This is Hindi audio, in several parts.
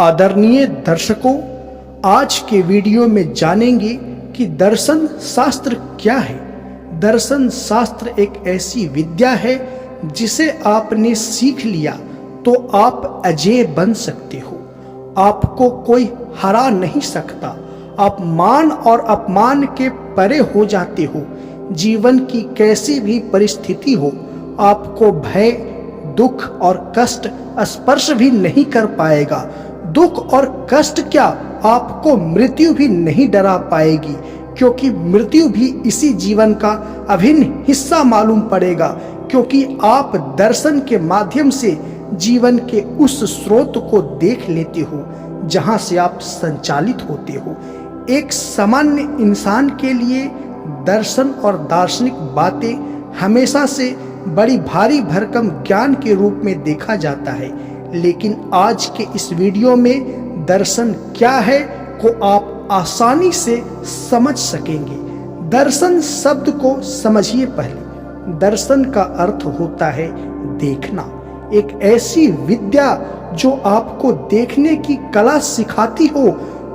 आदरणीय दर्शकों, आज के वीडियो में जानेंगे कि दर्शन शास्त्र क्या है। दर्शन शास्त्र एक ऐसी विद्या है जिसे आपने सीख लिया तो आप अजेय बन सकते हो। आपको कोई हरा नहीं सकता। आप मान और अपमान के परे हो जाते हो। जीवन की कैसी भी परिस्थिति हो, आपको भय, दुख और कष्ट स्पर्श भी नहीं कर पाएगा। दुख और कष्ट क्या, आपको मृत्यु भी नहीं डरा पाएगी, क्योंकि मृत्यु भी इसी जीवन का अभिन्न हिस्सा मालूम पड़ेगा। क्योंकि आप दर्शन के माध्यम से जीवन के उस स्रोत को देख लेते हो जहां से आप संचालित होते हो। एक सामान्य इंसान के लिए दर्शन और दार्शनिक बातें हमेशा से बड़ी भारी भरकम ज्ञान के रूप में देखा जाता है, लेकिन आज के इस वीडियो में दर्शन क्या है को आप आसानी से समझ सकेंगे। दर्शन शब्द को समझिए। पहले दर्शन का अर्थ होता है देखना। एक ऐसी विद्या जो आपको देखने की कला सिखाती हो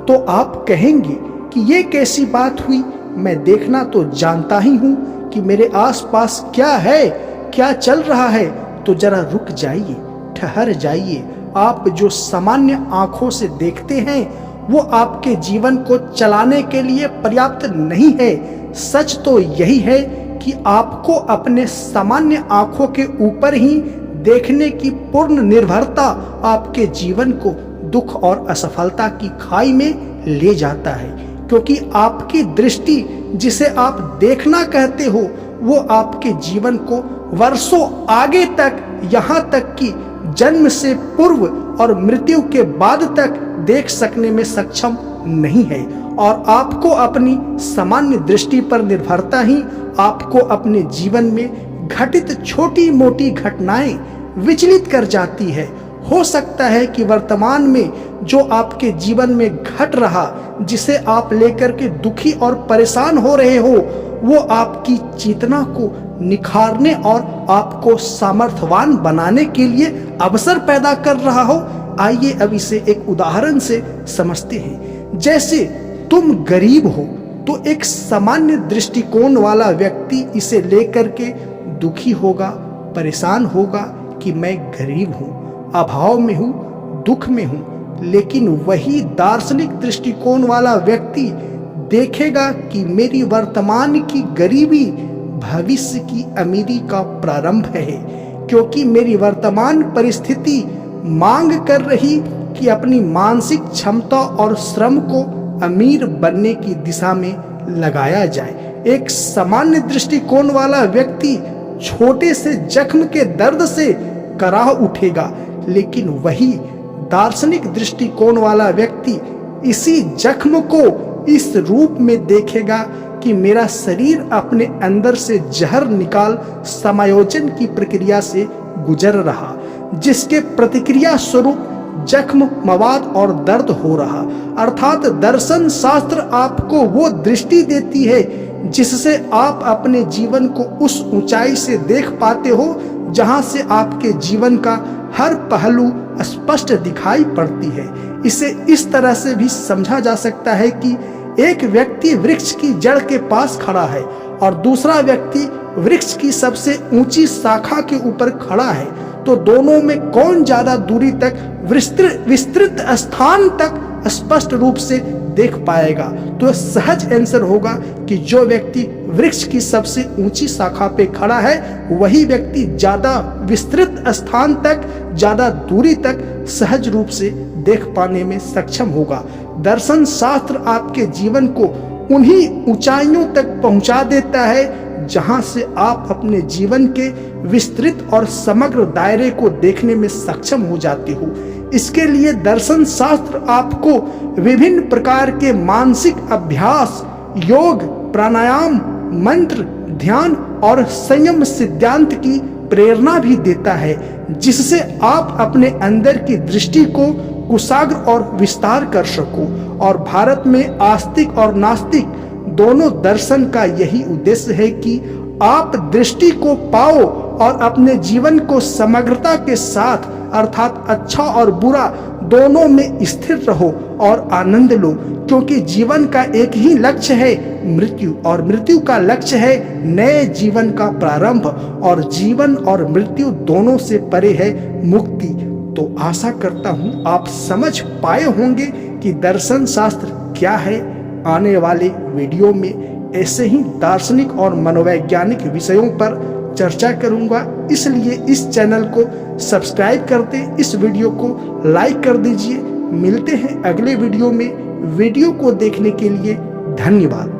तो आप कहेंगे कि ये कैसी बात हुई, मैं देखना तो जानता ही हूँ कि मेरे आसपास क्या है, क्या चल रहा है। तो जरा रुक जाइए, ठहर जाइए। आप जो सामान्य आंखों से देखते हैं वो आपके जीवन को चलाने के लिए पर्याप्त नहीं है। सच तो यही है कि आपको अपने सामान्य आंखों के ऊपर ही देखने की पूर्ण निर्भरता आपके जीवन को दुख और असफलता की खाई में ले जाता है। क्योंकि आपकी दृष्टि, जिसे आप देखना कहते हो, वो आपके जीवन को वर्षों आगे तक, यहाँ तक कि जन्म से पूर्व और मृत्यु के बाद तक देख सकने में सक्षम नहीं है। और आपको अपनी सामान्य दृष्टि पर निर्भरता ही आपको अपने जीवन में घटित छोटी मोटी घटनाएं विचलित कर जाती है। हो सकता है कि वर्तमान में जो आपके जीवन में घट रहा, जिसे आप लेकर के दुखी और परेशान हो रहे हो, वो आपकी चेतना को निखारने और आपको सामर्थ्यवान बनाने के लिए अवसर पैदा कर रहा हो। आइए अब इसे एक उदाहरण से समझते हैं। जैसे तुम गरीब हो तो एक सामान्य दृष्टिकोण वाला व्यक्ति इसे लेकर के दुखी होगा, परेशान होगा कि मैं गरीब हूँ, अभाव में हूँ, दुख में हूँ। लेकिन वही दार्शनिक दृष्टिकोण वाला व्यक्ति देखेगा कि मेरी वर्तमान की गरीबी भविष्य की अमीरी का प्रारंभ है, क्योंकि मेरी वर्तमान परिस्थिति मांग कर रही कि अपनी मानसिक क्षमता और श्रम को अमीर बनने की दिशा में लगाया जाए। एक सामान्य दृष्टिकोण वाला व्यक्ति छोटे से जख्म के दर्द से कराह उठेगा, लेकिन वही दार्शनिक दृष्टिकोण वाला व्यक्ति इसी जख्म को इस रूप में देखेगा कि मेरा शरीर अपने अंदर से जहर निकाल समायोजन की प्रक्रिया से गुजर रहा, जिसके प्रतिक्रिया स्वरूप जख्म, मवाद और दर्द हो रहा। अर्थात दर्शन शास्त्र आपको वो दृष्टि देती है जिससे आप अपने जीवन को उस ऊंचाई से देख पाते हो जहां से आपके जीवन का हर पहलू स्पष्ट दिखाई पड़ती है। इसे इस तरह से भी समझा जा सकता है कि एक व्यक्ति वृक्ष की जड़ के पास खड़ा है और दूसरा व्यक्ति वृक्ष की सबसे ऊंची शाखा के ऊपर खड़ा है, तो दोनों में कौन ज्यादा दूरी तक विस्तृत स्थान तक स्पष्ट रूप से देख पाएगा? तो सहज आंसर होगा कि जो व्यक्ति वृक्ष की सबसे ऊंची शाखा पे खड़ा है वही व्यक्ति ज्यादा विस्तृत स्थान तक, ज्यादा दूरी तक सहज रूप से देख पाने में सक्षम होगा। दर्शन शास्त्र आपके जीवन को उन्हीं ऊंचाइयों तक पहुंचा देता है जहां से आप अपने जीवन के विस्तृत और समग्र दायरे को देखने में सक्षम हो जाते हो। इसके लिए दर्शन शास्त्र आपको विभिन्न प्रकार के मानसिक अभ्यास, योग, प्राणायाम, मंत्र, ध्यान और संयम सिद्धांत की प्रेरणा भी देता है, जिससे आप अपने अंदर की दृष्टि को कुशाग्र और विस्तार कर सको। और भारत में आस्तिक और नास्तिक दोनों दर्शन का यही उद्देश्य है कि आप दृष्टि को पाओ और अपने जीवन को समग्रता के साथ, अर्थात अच्छा और बुरा दोनों में स्थिर रहो और आनंद लो, क्योंकि जीवन का एक ही लक्ष्य है, मृत्यु, और मृत्यु का लक्ष्य है नए जीवन का प्रारंभ, और जीवन और मृत्यु दोनों से परे है मुक्ति। तो आशा करता हूं आप समझ पाए होंगे कि दर्शन शास्त्र क्या है। आने वाले वीडियो में ऐसे ही दार्शनिक और मनोवैज्ञानिक विषयों पर चर्चा करूंगा, इसलिए इस चैनल को सब्सक्राइब करते, इस वीडियो को लाइक कर दीजिए। मिलते हैं अगले वीडियो में। वीडियो को देखने के लिए धन्यवाद।